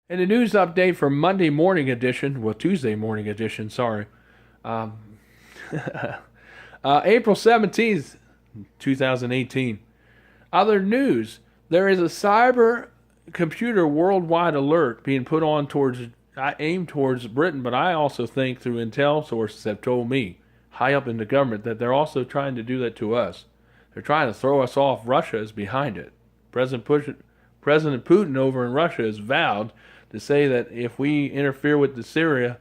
And a news update for Monday morning edition, well, Tuesday morning edition, sorry. Um, April 17th, 2018. Other news, there is a cyber computer worldwide alert being put on towards, aimed towards Britain, but I also think through intel sources have told me, high up in the government, that they're also trying to do that to us. They're trying to throw us off. Russia is behind it. President Putin over in Russia has vowed to say that if we interfere with the Syria,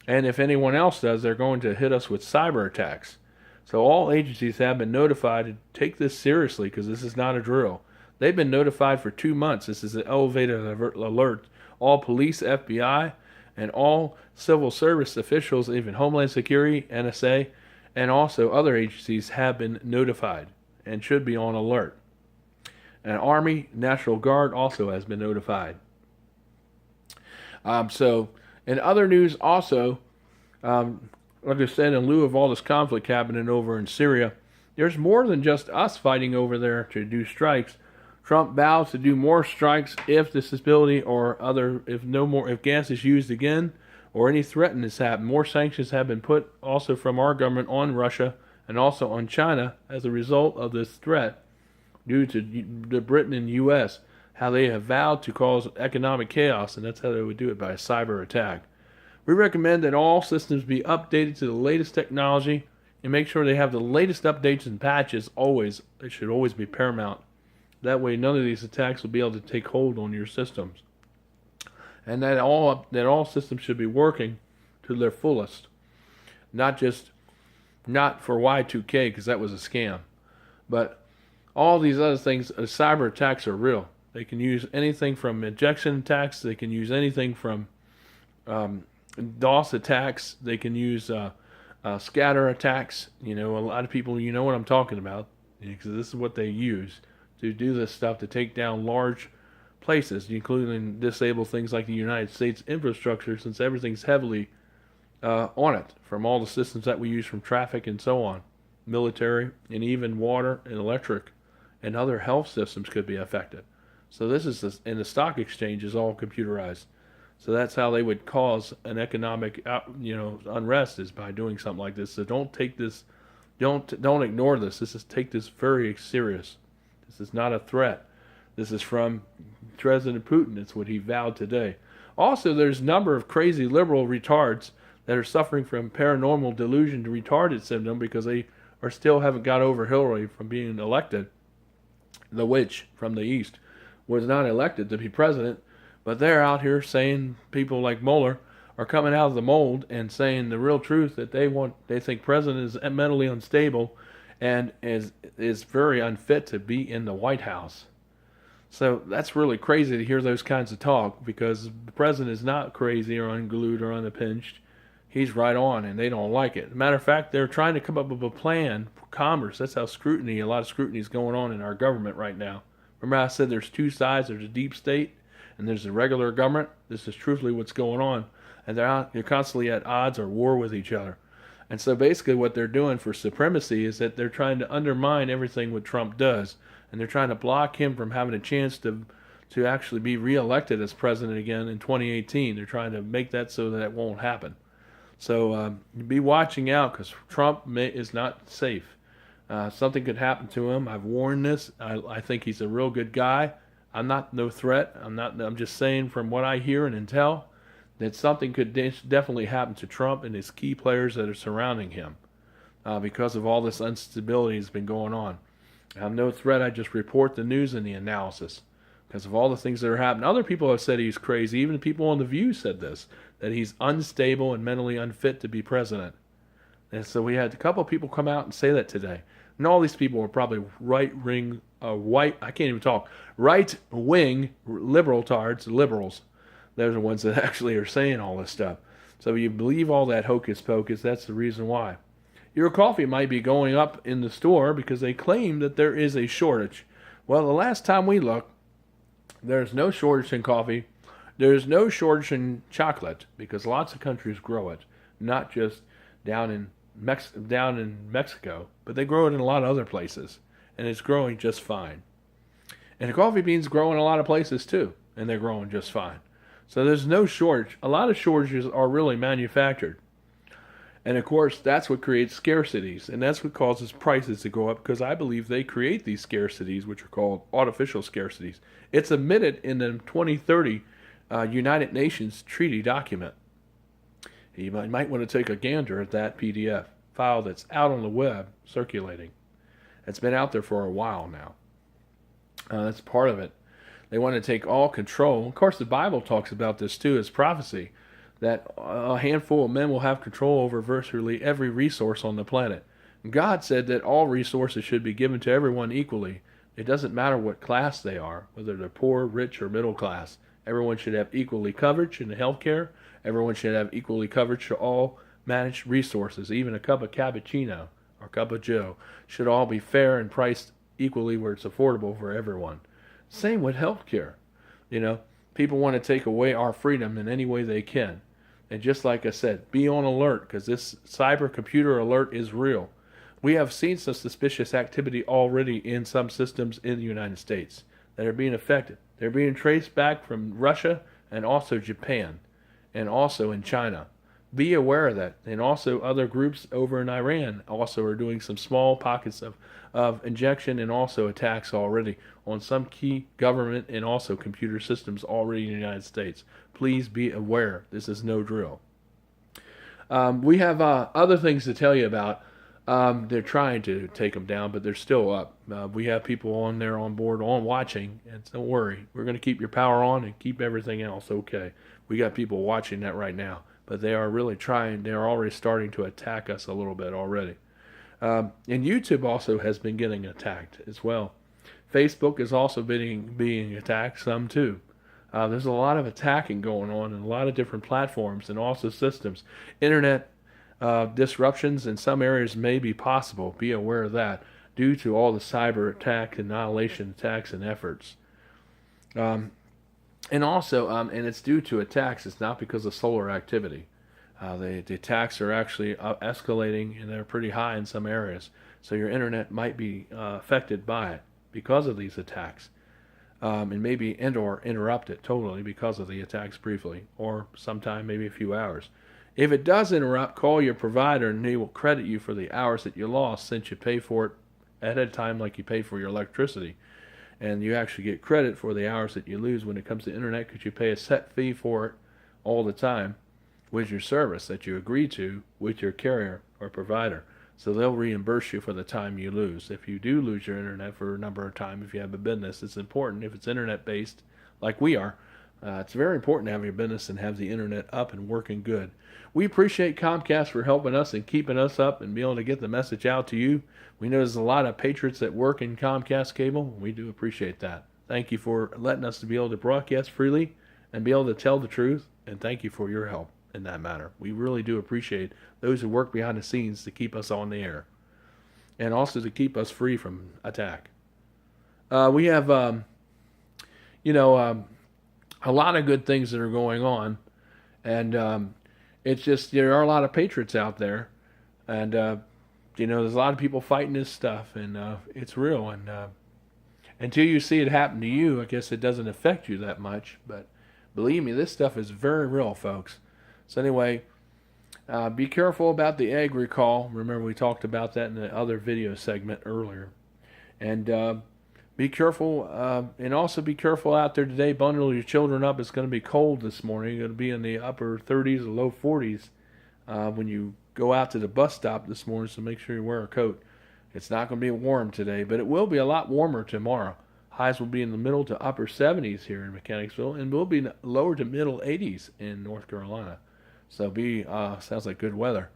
and if anyone else does, they're going to hit us with cyber attacks. So all agencies have been notified to take this seriously because this is not a drill. They've been notified for 2 months. This is an elevated alert. All police, FBI, and all civil service officials, even Homeland Security, NSA, and also other agencies have been notified and should be on alert. And Army, National Guard also has been notified. In other news, also, like I said, in lieu of all this conflict happening over in Syria, there's more than just us fighting over there to do strikes. Trump vows to do more strikes if this ability or other, if gas is used again, or any threat has happened. More sanctions have been put also from our government on Russia and also on China as a result of this threat due to the Britain and U.S. How they have vowed to cause economic chaos, and that's how they would do it, by a cyber attack. We recommend that all systems be updated to the latest technology and make sure they have the latest updates and patches always. It should always be paramount. That way none of these attacks will be able to take hold on your systems. And that all systems should be working to their fullest. Not for Y2K, because that was a scam. But all these other things, cyber attacks are real. They can use anything from injection attacks. They can use anything from DOS attacks. They can use scatter attacks. A lot of people, you know what I'm talking about, because this is what they use to do this stuff, to take down large places, including disable things like the United States infrastructure, since everything's heavily on it, from all the systems that we use, from traffic and so on, military, and even water and electric, and other health systems could be affected. So and the stock exchange is all computerized. So that's how they would cause an economic, unrest, is by doing something like this. So don't ignore this. Take this very serious. This is not a threat. This is from President Putin. It's what he vowed today. Also, there's a number of crazy liberal retards that are suffering from paranormal delusion to retarded syndrome because they haven't got over Hillary from being elected. The witch from the East was not elected to be president, but they're out here saying, people like Mueller are coming out of the mold and saying the real truth, that they think president is mentally unstable and is very unfit to be in the White House. So that's really crazy to hear those kinds of talk, because the president is not crazy or unglued or unhinged. He's right on, and they don't like it. Matter of fact, they're trying to come up with a plan for commerce. That's how a lot of scrutiny is going on in our government right now. Remember I said there's two sides. There's a deep state and there's the regular government. This is truthfully what's going on. And they're constantly at odds or war with each other. And so basically what they're doing for supremacy is that they're trying to undermine everything what Trump does. And they're trying to block him from having a chance to actually be reelected as president again in 2018. They're trying to make that so that it won't happen. So be watching out, because Trump is not safe. Something could happen to him. I've warned this. I think he's a real good guy. I'm not no threat. I'm just saying from what I hear and intel that something could definitely happen to Trump and his key players that are surrounding him because of all this instability that's been going on. I'm no threat. I just report the news and the analysis because of all the things that are happening. Other people have said he's crazy. Even people on The View said this, that he's unstable and mentally unfit to be president. And so we had a couple of people come out and say that today. And all these people were probably right-wing liberals. Those are the ones that actually are saying all this stuff. So you believe all that hocus pocus, that's the reason why. Your coffee might be going up in the store because they claim that there is a shortage. Well, the last time we looked, there's no shortage in coffee. There's no shortage in chocolate because lots of countries grow it, not just down in Mexico, but they grow it in a lot of other places, and it's growing just fine. And the coffee beans grow in a lot of places too, and they're growing just fine. So there's no shortage. A lot of shortages are really manufactured. And of course, that's what creates scarcities, and that's what causes prices to go up, because I believe they create these scarcities, which are called artificial scarcities. It's admitted in the 2030 United Nations treaty document. You might want to take a gander at that PDF file that's out on the web circulating. It's been out there for a while now. That's part of it. They want to take all control. Of course, the Bible talks about this too as prophecy, that a handful of men will have control over virtually every resource on the planet. God said that all resources should be given to everyone equally. It doesn't matter what class they are, whether they're poor, rich, or middle class. Everyone should have equally coverage in the healthcare. Everyone should have equally coverage to all managed resources. Even a cup of cappuccino or cup of joe should all be fair and priced equally where it's affordable for everyone. Same with healthcare. People want to take away our freedom in any way they can. And just like I said, be on alert, because this cyber computer alert is real. We have seen some suspicious activity already in some systems in the United States that are being affected. They're being traced back from Russia and also Japan and also in China. Be aware of that. And also other groups over in Iran also are doing some small pockets of injection and also attacks already on some key government and also computer systems already in the United States. Please be aware. This is no drill. We have other things to tell you about. They're trying to take them down, but they're still up. We have people on there on board, on watching, and don't worry. We're going to keep your power on and keep everything else okay. We got people watching that right now, but they are really trying. They're already starting to attack us a little bit already. And YouTube also has been getting attacked as well. Facebook is also being attacked some too. There's a lot of attacking going on in a lot of different platforms and also systems. Internet disruptions in some areas may be possible. Be aware of that due to all the cyber attack, annihilation attacks, and efforts. And also, and it's due to attacks. It's not because of solar activity. The attacks are actually escalating, and they're pretty high in some areas. So your internet might be affected by it because of these attacks. And maybe or interrupt it totally because of the attacks briefly, or sometime maybe a few hours. If it does interrupt, call your provider and they will credit you for the hours that you lost, since you pay for it ahead of time like you pay for your electricity. And you actually get credit for the hours that you lose when it comes to internet, because you pay a set fee for it all the time with your service that you agree to with your carrier or provider. So they'll reimburse you for the time you lose. If you do lose your internet for a number of time, if you have a business, it's important. If it's internet based like we are, it's very important to have your business and have the internet up and working good. We appreciate Comcast for helping us and keeping us up and being able to get the message out to you. We know there's a lot of patriots that work in Comcast cable. We do appreciate that. Thank you for letting us to be able to broadcast freely and be able to tell the truth. And thank you for your help in that matter. We really do appreciate those who work behind the scenes to keep us on the air and also to keep us free from attack. We have, a lot of good things that are going on, and it's just there are a lot of patriots out there, and there's a lot of people fighting this stuff, and it's real. And until you see it happen to you, I guess it doesn't affect you that much. But believe me, this stuff is very real, folks. So anyway, be careful about the egg recall. Remember, we talked about that in the other video segment earlier. And be careful, and also be careful out there today. Bundle your children up. It's going to be cold this morning. It's going to be in the upper 30s or low 40s when you go out to the bus stop this morning, so make sure you wear a coat. It's not going to be warm today, but it will be a lot warmer tomorrow. Highs will be in the middle to upper 70s here in Mechanicsville, and will be lower to middle 80s in North Carolina. So sounds like good weather.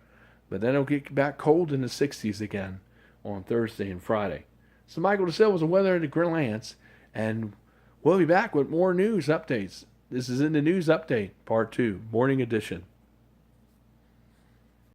But then it'll get back cold in the 60s again on Thursday and Friday. So Michael DeSilva's a weather at a glance, and we'll be back with more news updates. This is in the news update, part 2, morning edition.